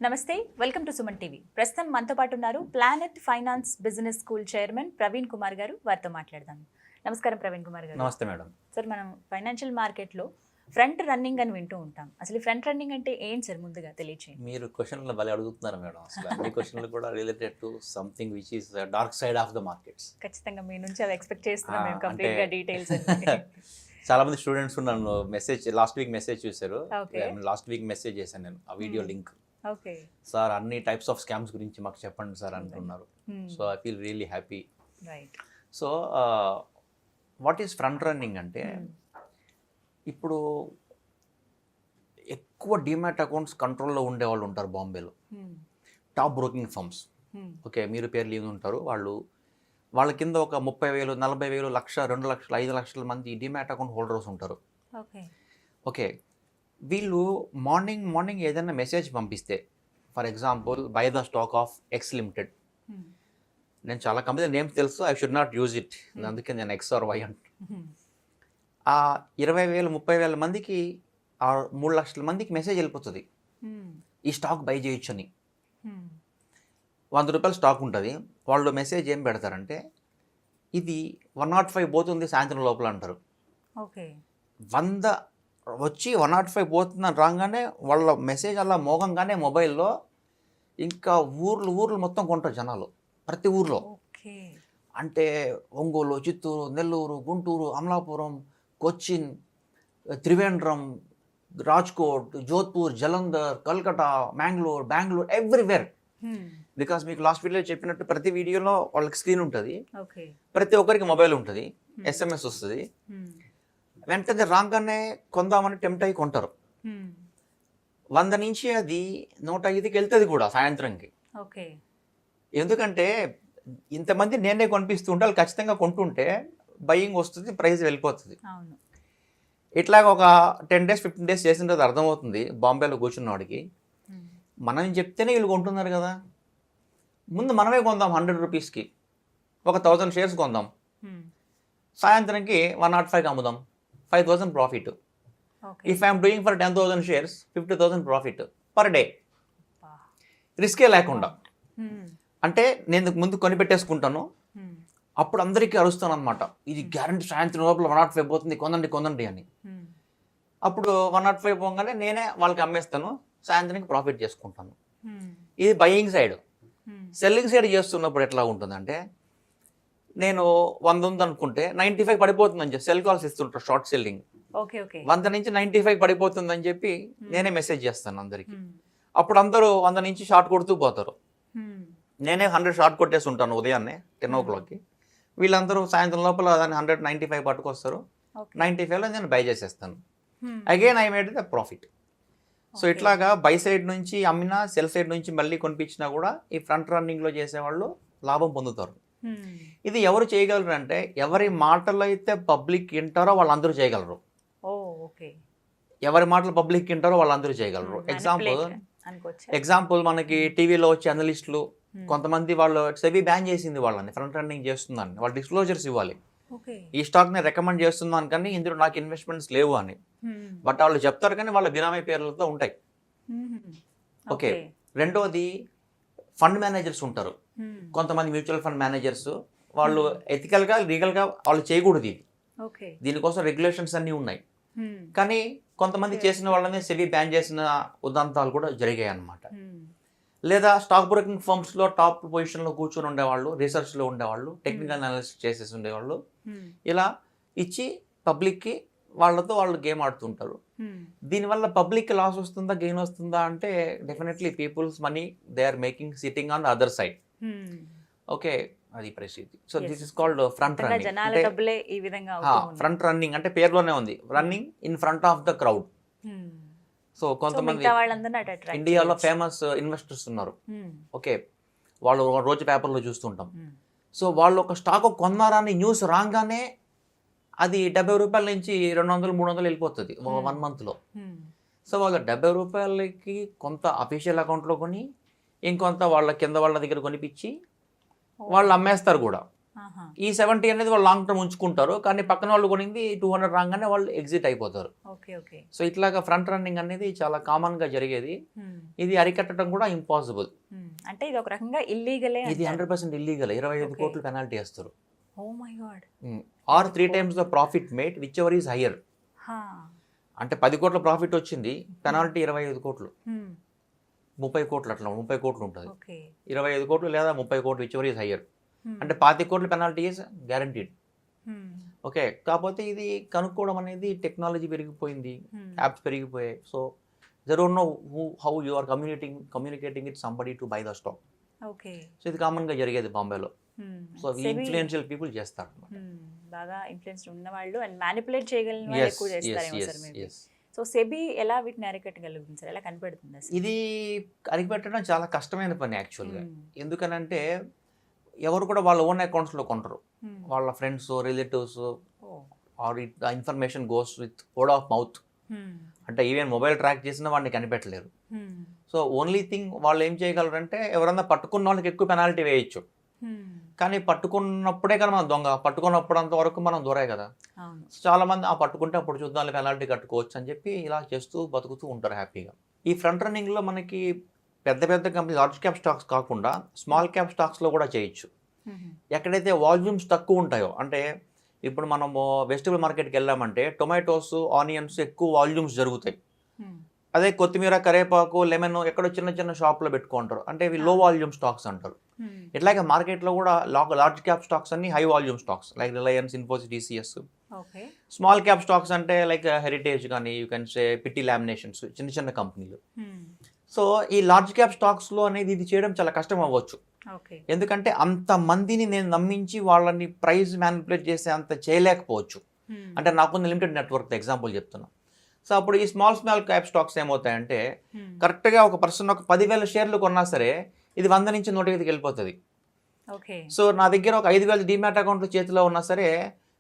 నమస్తే welcome to Suman TV. ప్రస్తుతం మనతో పాటు ఉన్నారు planet finance business school chairman Praveen Kumar గారు. వారితో మాట్లాడదాం. నమస్కారం ప్రవీణ్ కుమార్ గారు. నమస్తే మేడం. సార్, మనం ఫైనాన్షియల్ మార్కెట్లో ఫ్రంట్ రన్నింగ్ అని వింటూ ఉంటాం. అసలు ఈ ఫ్రంట్ రన్నింగ్ అంటే ఏం సార్, ముందుగా తెలియచేయండి. మీరు క్వశ్చన్లు భలే అడుగుతున్నారు మేడం. అసలు అన్ని క్వశ్చన్లు కూడా related to something which is dark side of the markets. ఖచ్చితంగా మీ నుంచి అది ఎక్స్పెక్ట్ చేస్తున్నాం మేము, కంప్లీట్ గా డీటెయిల్స్. చాలా మంది స్టూడెంట్స్ నన్ను లాస్ట్ వీక్ మెసేజ్ చూశారు. లాస్ట్ వీక్ మెసేజ్ చేశాను నేను, ఆ వీడియో లింక్. సార్ అన్ని టైప్స్ ఆఫ్ స్కామ్స్ గురించి మాకు చెప్పండి సార్ అంటున్నారు. So I feel really happy. So what is front running అంటే, ఇప్పుడు ఎక్కువ డిమాట్ అకౌంట్స్ కంట్రోల్లో ఉండేవాళ్ళు ఉంటారు బాంబేలో, టాప్ బ్రోకింగ్ ఫర్మ్స్. ఓకే, మీరు పేర్లు ఏమి ఉంటారు, వాళ్ళ కింద ఒక 30,000, 40,000, 1,00,000, 2,00,000, 5,00,000 మంది డిమాట్ అకౌంట్ హోల్డర్స్ ఉంటారు. ఓకే, వీళ్ళు మార్నింగ్ ఏదైనా మెసేజ్ పంపిస్తే, for example by the stock of X limited, నేను చాలా కంపెనీ నేమ్స్ తెలుసు, I should not use it, అందుకే నేను ఎక్స్ ఆర్ వై అంట. ఆ 20,000, 30,000 మందికి, ఆ 3,00,000 మందికి మెసేజ్ వెళ్ళిపోతుంది, ఈ స్టాక్ బై చేయొచ్చు అని. 100 రూపాయల స్టాక్ ఉంటుంది, వాళ్ళు మెసేజ్ ఏం పెడతారంటే, ఇది 105 పోతుంది సాయంత్రం లోపల అంటారు. 100 వచ్చి 105 పోతుందని రాగానే వాళ్ళ మెసేజ్ అలా మోగంగానే మొబైల్లో ఇంకా ఊర్లు మొత్తం కొంటారు జనాలు, ప్రతి ఊర్లో. అంటే Ongole, Chittoor, Nellore, Guntur, Amalapuram, Cochin, Trivandrum, Rajkot, Jodhpur, Jalandhar, Calcutta, Bengaluru, everywhere. Because మీకు లాస్ట్ వీడియోలో చెప్పినట్టు ప్రతి వీడియోలో వాళ్ళకి స్క్రీన్ ఉంటుంది, ప్రతి ఒక్కరికి మొబైల్ ఉంటుంది, SMS వస్తుంది. వెంటనే రాగానే కొందామని టెంప్ట్ అయ్యి కొంటారు. 100 నుంచి అది 105కి వెళ్తుంది కూడా సాయంత్రంకి. ఎందుకంటే ఇంతమంది నేనే కొనిపిస్తూ ఉంటే వాళ్ళు ఖచ్చితంగా కొంటుంటే బయింగ్ వస్తుంది, ప్రైస్ వెళ్ళిపోతుంది. ఇట్లాగ ఒక 10 days 15 days చేసిన తర్వాత అర్థమవుతుంది బాంబేలో కూర్చున్నవాడికి, మనం చెప్తేనే వీళ్ళు కొంటున్నారు కదా, ముందు మనమే కొందాం 100 రూపీస్కి, ఒక 1000 షేర్స్ కొందాం, సాయంత్రంకి 105కి అమ్ముదాం, 5,000 profit. If I'm doing for 10,000 shares 50,000 profit per day, రిస్కే లేకుండా. అంటే నేను ముందు కొనిపెట్టేసుకుంటాను, అప్పుడు అందరికీ అరుస్తాను అనమాట, ఇది గ్యారంటీ సాయంత్రం లోపల 105 పోతుంది, కొందండి అని. అప్పుడు 105 పోగానే నేనే వాళ్ళకి అమ్మేస్తాను, సాయంత్రానికి ప్రాఫిట్ చేసుకుంటాను. ఇది బయింగ్ సైడ్. సెల్లింగ్ సైడ్ చేస్తున్నప్పుడు ఎట్లా ఉంటుందంటే, నేను 100 ఉంది అనుకుంటే 95 పడిపోతుందని చెప్పి సెల్ కాల్స్ ఇస్తుంటారు, షార్ట్ సెల్లింగ్. 100 నుంచి 95 పడిపోతుందని చెప్పి నేనే మెసేజ్ చేస్తాను అందరికి. అప్పుడు అందరూ 100 నుంచి షార్ట్ కొడుతూ పోతారు, నేనే 100 షార్ట్ కొట్టేసి ఉంటాను ఉదయాన్నే 10 o'clockకి. వీళ్ళందరూ సాయంత్రం లోపల దాన్ని 195 పట్టుకొస్తారు, 95లో నేను బై చేసేస్తాను. Again I made the profit. So ఇట్లాగా బై సైడ్ నుంచి అమ్మినా, సెల్ సైడ్ నుంచి మళ్ళీ కొనిపించినా కూడా ఈ ఫ్రంట్ రన్నింగ్లో చేసేవాళ్ళు లాభం పొందుతారు. ఇది ఎవరు చేయగలరు అంటే, ఎవరి మాటలు అయితే పబ్లిక్ వింటారో వాళ్ళందరూ చేయగలరు. ఎవరి మాటలు పబ్లిక్ వింటారో వాళ్ళందరూ చేయగలరు. ఎగ్జాంపుల్ మనకి టీవీలో వచ్చే అనలిస్టులు కొంతమంది, వాళ్ళు సెబీ బ్యాన్ చేసింది వాళ్ళని ఫ్రంట్ రన్నింగ్ చేస్తుందని, వాళ్ళు డిస్క్లోజర్స్ ఇవ్వాలి, ఈ స్టాక్ ని రికమెండ్ చేస్తున్నాను కానీ ఇందులో నాకు ఇన్వెస్ట్మెంట్స్ లేవు అని. బట్ వాళ్ళు చెప్తారు కానీ వాళ్ళ బినామీ పేర్లతో ఉంటాయి. ఓకే, రెండోది ఫండ్ మేనేజర్స్ ఉంటారు, కొంతమంది మ్యూచువల్ ఫండ్ మేనేజర్స్, వాళ్ళు ఎథికల్గా లీగల్గా వాళ్ళు చేయకూడదు ఇది, దీనికోసం రెగ్యులేషన్స్ అన్నీ ఉన్నాయి. కానీ కొంతమంది చేసిన వాళ్ళని సెబీ బ్యాన్ చేసిన ఉదంతాలు కూడా జరిగాయి అన్నమాట. లేదా స్టాక్ బ్రోకింగ్ ఫర్మ్స్లో టాప్ పొజిషన్లో కూర్చొని ఉండేవాళ్ళు, రీసెర్చ్లో ఉండేవాళ్ళు, టెక్నికల్ అనాలిసిస్ చేసేసి ఉండేవాళ్ళు, ఇలా ఇచ్చి పబ్లిక్కి వాళ్ళతో వాళ్ళు గేమ్ ఆడుతుంటారు. దీనివల్ల పబ్లిక్ లాస్ వస్తుందా గెయిన్ వస్తుందా అంటే, definitely people's money they are making sitting on the other side. Okay, అది పరిస్థితి. So this is called front running. Front running అంటే పేరులోనే ఉంది, running in front of the crowd. So కొంతమంది ఇండియాలో ఫేమస్ ఇన్వెస్టర్స్ ఉన్నారు. ఓకే, వాళ్ళు రోజు పేపర్లో చూస్తుంటాం. సో వాళ్ళు ఒక స్టాక్ కొన్నారని న్యూస్ రాగానే అది 70 రూపాయల నుంచి 200, 300 వెళ్ళిపోతుంది 1 monthలో. సో వాళ్ళు 70 రూపాయలకి కొంత అఫీషియల్ అకౌంట్లో కొని, ఇంకొంత వాళ్ళ కింద వాళ్ళ దగ్గర కొనిపించి వాళ్ళు అమ్మేస్తారు కూడా. ఈ 70 అనేది వాళ్ళు లాంగ్ టర్మ్ ఉంచుకుంటారు, కానీ పక్కన వాళ్ళు కొనింది 200 రాగానే వాళ్ళు ఎగ్జిట్ అయిపోతారు. సో ఇట్లాగా ఫ్రంట్ రన్నింగ్ అనేది చాలా కామన్ గా జరిగేది. ఇది అరికట్టడం కూడా ఇంపాసిబుల్. అంటే ఇది ఒక రకంగా ఇల్లీగలే. ఇది 100% ఇల్లీగల్. 25 కోట్లు పెనాల్టీ వేస్తారు. Oh my God. Or 3 times the profit made which ever is higher. అంటే 10 కోట్ల ప్రాఫిట్ వచ్చింది, పెనాల్టీ 25 కోట్లు, 30 కోట్లు, అట్లా 30 కోట్లు ఉంటుంది. 25 కోట్లు లేదా 30 కోట్లు విచ్ ఎవర్ ఈస్ హయ్యర్. అంటే 25 కోట్ల పెనాల్టీ ఈజ్ గ్యారంటీడ్. ఓకే, కాకపోతే ఇది కనుక్కోవడం అనేది టెక్నాలజీ పెరిగిపోయింది, యాప్స్ పెరిగిపోయాయి. So they don't know how you are communicating with somebody to buy the stock. So ఇది కామన్ గా జరిగేది బాంబేలో. సో ఇన్ఫ్లుయెన్షియల్ పీపుల్ చేస్తారు, బాగా ఇన్ఫ్లుయెన్స్ ఉన్న వాళ్ళు అండ్ మ్యానిపులేట్ చేయగలిగిన వాళ్ళు ఎక్కువ చేస్తారేమో సార్ మేబీ. సో సెబీ ఎలా వీటిని అరికట్టగలుగుతుంది సార్, ఎలా కనిపెడుతుంది? ఇది అరికట్టడం చాలా కష్టమైన పని యాక్చువల్గా. ఎందుకనంటే ఎవరు కూడా వాళ్ళ ఓన్ అకౌంట్స్లో కొంటారు, వాళ్ళ friends, relatives, or the information goes with word of mouth. అంటే ఈవెన్ మొబైల్ ట్రాక్ చేసిన వాడిని కనిపెట్టలేరు. సో ఓన్లీ థింగ్ వాళ్ళు ఏం చేయగలరంటే ఎవరన్నా పట్టుకున్న వాళ్ళకి ఎక్కువ పెనాల్టీ వేయచ్చు, కానీ పట్టుకున్నప్పుడే కదా మనం దొంగ, పట్టుకున్నప్పుడు అంత వరకు మనం దూరే కదా. చాలా మంది ఆ పట్టుకుంటే అప్పుడు చూద్దాం పెనాల్టీ కట్టుకోవచ్చు అని చెప్పి ఇలా చేస్తూ బతుకుతూ ఉంటారు హ్యాపీగా. ఈ ఫ్రంట్ రన్నింగ్ లో మనకి పెద్ద పెద్ద కంపెనీ లార్జ్ క్యాప్ స్టాక్స్ కాకుండా స్మాల్ క్యాప్ స్టాక్స్ లో కూడా చేయొచ్చు. ఎక్కడైతే వాల్యూమ్స్ తక్కువ ఉంటాయో, అంటే ఇప్పుడు మనము వెజిటబుల్ మార్కెట్కి వెళ్ళామంటే టొమాటోస్, ఆనియన్స్ ఎక్కువ వాల్యూమ్స్ జరుగుతాయి. అదే కొత్తిమీర, కరేపాకు, లెమన్ ఎక్కడో చిన్న చిన్న షాప్లో పెట్టుకుంటారు, అంటే ఇవి లో వాల్యూమ్ స్టాక్స్ అంటారు. ఇట్లాగే మార్కెట్లో కూడా లార్జ్ క్యాప్ స్టాక్స్ అన్ని high volume stocks like Reliance, Infosys, TCS. Small cap stocks అంటే లైక్ హెరిటేజ్ కానీ, యూ కెన్ సే పిట్టి లామినేషన్స్, చిన్న చిన్న కంపెనీలు. సో ఈ లార్జ్ క్యాప్ స్టాక్స్లో అనేది ఇది చేయడం చాలా కష్టం అవ్వచ్చు. ఎందుకంటే అంత మందిని నేను నమ్మించి వాళ్ళని ప్రైస్ మ్యానిపులేట్ చేసే అంత చేయలేకపోవచ్చు. అంటే నాకున్న లిమిటెడ్ నెట్వర్క్ ఎగ్జాంపుల్ చెప్తున్నా. సో అప్పుడు ఈ స్మాల్ క్యాప్ స్టాక్స్ ఏమవుతాయంటే కరెక్ట్గా ఒక పర్సన్ ఒక 10,000 షేర్లు కొన్నా సరే ఇది 100 నుంచి 105కి వెళ్ళిపోతుంది. సో నా దగ్గర ఒక 5,000 డిమాట్ అకౌంట్లు చేతిలో ఉన్నా సరే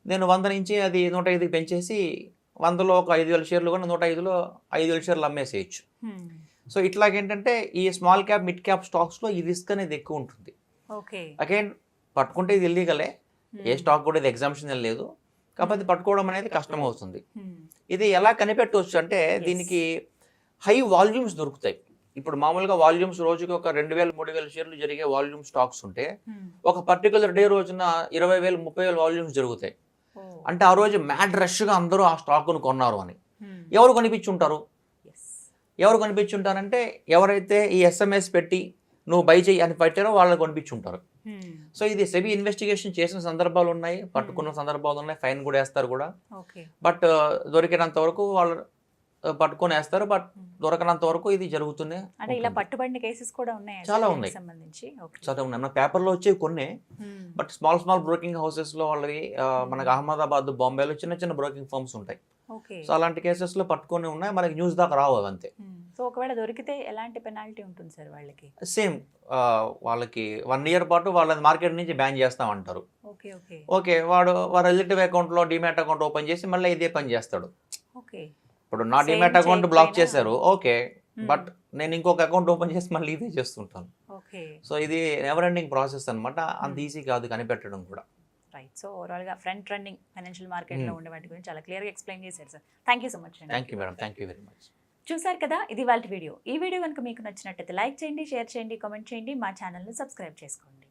నేను 100 నుంచి అది 105కి పెంచేసి 100లో ఒక 5,000 షేర్లు కూడా 105లో 5,000 షేర్లు అమ్మేసేయచ్చు. సో ఇట్లాగేంటంటే ఈ స్మాల్ క్యాప్, మిడ్ క్యాప్ స్టాక్స్లో ఈ రిస్క్ అనేది ఎక్కువ ఉంటుంది. అగైన్ పట్టుకుంటే ఇది ఇల్లీగలే, ఏ స్టాక్ కూడా ఇది ఎగ్జామ్షన్ లేదు, కాకపోతే పట్టుకోవడం అనేది కష్టం అవుతుంది. ఇది ఎలా కనిపెట్టవచ్చు అంటే దీనికి హై వాల్యూమ్స్ దొరుకుతాయి. ఇప్పుడు మామూలుగా వాల్యూమ్స్ రోజుకి ఒక 2,000, 3,000 షేర్లు జరిగే వాల్యూమ్ స్టాక్స్ ఉంటే ఒక పర్టికులర్ డే రోజున 20,000, 30,000 వాల్యూమ్స్ జరుగుతాయి. అంటే ఆ రోజు మ్యాడ్ రష్గా అందరూ ఆ స్టాక్ను కొన్నారు అని. ఎవరు కొనిపించుంటారు? ఎవరు కొనిపించుంటారంటే ఎవరైతే ఈ ఎస్ఎంఎస్ పెట్టి నువ్వు బై చెయ్యి అని పెట్టారో వాళ్ళు కొనిపించుంటారు. సో ఇది సెబీ ఇన్వెస్టిగేషన్ చేసిన సందర్భాలు ఉన్నాయి, పట్టుకున్న సందర్భాలు ఉన్నాయి, ఫైన్ కూడా వేస్తారు కూడా. బట్ దొరికినంత వరకు వాళ్ళు పట్టుకొని వేస్తారు, బట్ దొరకనంత వరకు ఇది జరుగుతూనే. అంటే ఇలా పట్టుబడిన కేసెస్ కూడా ఉన్నాయి, చాలా ఉన్నాయి, చాలా ఉన్నాయి. మన పేపర్లో వచ్చేవి కొన్ని, బట్ స్మాల్ బ్రోకింగ్ హౌసెస్ లో వాళ్ళవి మనకి అహ్మదాబాద్, బాంబేలో చిన్న చిన్న బ్రోకింగ్ ఫర్మ్స్ ఉంటాయి. సో అలాంటి కేసెస్ లో పట్టుకొని ఉన్నాయి, మనకి న్యూస్ దాకా రావు అంతే. సో ఒకవేళ దొరికితే ఎలాంటి పెనాల్టీ ఉంటుంది సార్ వాళ్ళకి? సేమ్ వాళ్ళకి 1 year పాటు వాళ్ళని మార్కెట్ నుంచి బ్యాన్ చేస్తామంటారు. ఓకే, వాడు రిలేటివ్ అకౌంట్ లో డిమాట్ అకౌంట్ ఓపెన్ చేసి మళ్ళీ ఇదే పని చేస్తాడు. ఇప్పుడు నా డిమాట్ అకౌంట్ బ్లాక్ చేశారు, ఓకే, బట్ నేను ఇంకొక అకౌంట్ ఓపెన్ చేసి మళ్ళీ ఇదే చేస్తుంటాను. సో ఇది నెవర్ ఎండింగ్ ప్రాసెస్ అనమాట, అంత ఈజీ కాదు కనిపెట్టడం కూడా. రైట్. సో ఓవరాల్గా ఫ్రంట్ రన్నింగ్ ఫైనాన్షియల్ మార్కెట్లో ఉండే వాటి గురించి చాలా క్లియర్గా ఎక్స్ప్లెయిన్ చేశారు sir. Thank you so much. Thank you madam, thank you very much. చూసారు కదా, ఇది వాళ్ళ వీడియో. ఈ వీడియో కనుక మీకు నచ్చినట్టయితే లైక్ చేయండి, షేర్ చేయండి, కామెంట్ చేయండి, మా ఛానల్ని సబ్స్క్రైబ్ చేసుకోండి.